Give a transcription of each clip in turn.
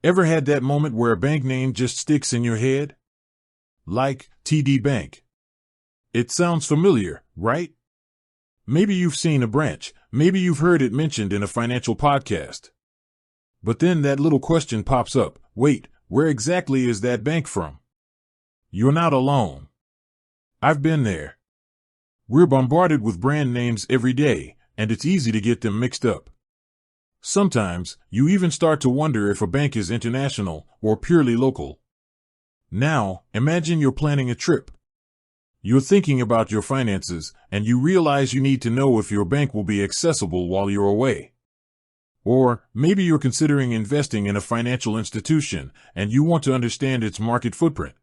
Ever had that moment where a bank name just sticks in your head? Like TD Bank. It sounds familiar, right? Maybe you've seen a branch, maybe you've heard it mentioned in a financial podcast. But then that little question pops up, wait, where exactly is that bank from? You're not alone. I've been there. We're bombarded with brand names every day, and it's easy to get them mixed up. Sometimes, you even start to wonder if a bank is international or purely local. Now, imagine you're planning a trip. You're thinking about your finances, and you realize you need to know if your bank will be accessible while you're away. Or, maybe you're considering investing in a financial institution, and you want to understand its market footprint.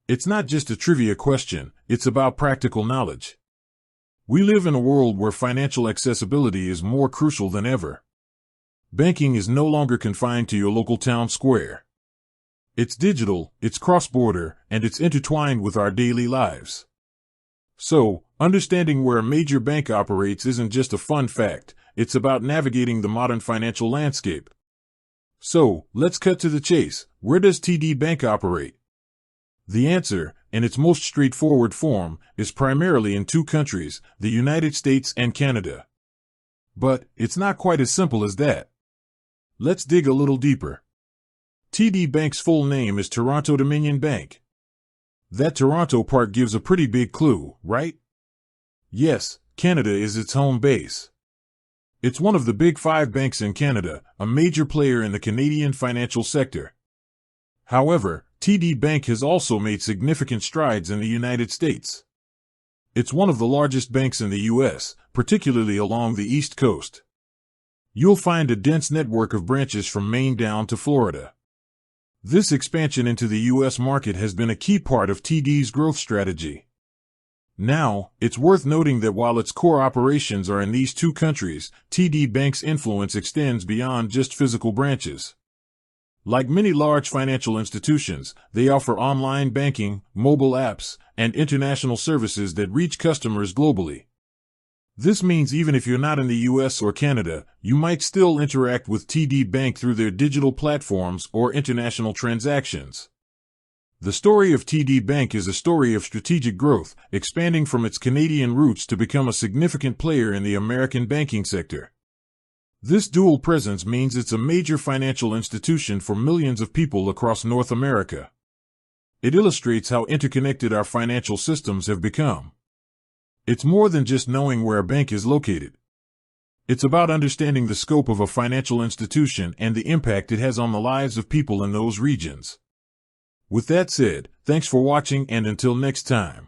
It's not just a trivia question, it's about practical knowledge. We live in a world where financial accessibility is more crucial than ever. Banking is no longer confined to your local town square. It's digital, it's cross-border, and it's intertwined with our daily lives. So, understanding where a major bank operates isn't just a fun fact, it's about navigating the modern financial landscape. So, let's cut to the chase. Where does TD Bank operate? The answer, in its most straightforward form, is primarily in two countries, the United States and Canada. But it's not quite as simple as that. Let's dig a little deeper. TD Bank's full name is Toronto Dominion Bank. That Toronto part gives a pretty big clue, right? Yes, Canada is its home base. It's one of the big five banks in Canada, a major player in the Canadian financial sector. However, TD Bank has also made significant strides in the United States. It's one of the largest banks in the U.S., particularly along the East Coast. You'll find a dense network of branches from Maine down to Florida. This expansion into the U.S. market has been a key part of TD's growth strategy. Now, it's worth noting that while its core operations are in these two countries, TD Bank's influence extends beyond just physical branches. Like many large financial institutions, they offer online banking, mobile apps, and international services that reach customers globally. This means even if you're not in the US or Canada, you might still interact with TD Bank through their digital platforms or international transactions. The story of TD Bank is a story of strategic growth, expanding from its Canadian roots to become a significant player in the American banking sector. This dual presence means it's a major financial institution for millions of people across North America. It illustrates how interconnected our financial systems have become. It's more than just knowing where a bank is located. It's about understanding the scope of a financial institution and the impact it has on the lives of people in those regions. With that said, thanks for watching, and until next time.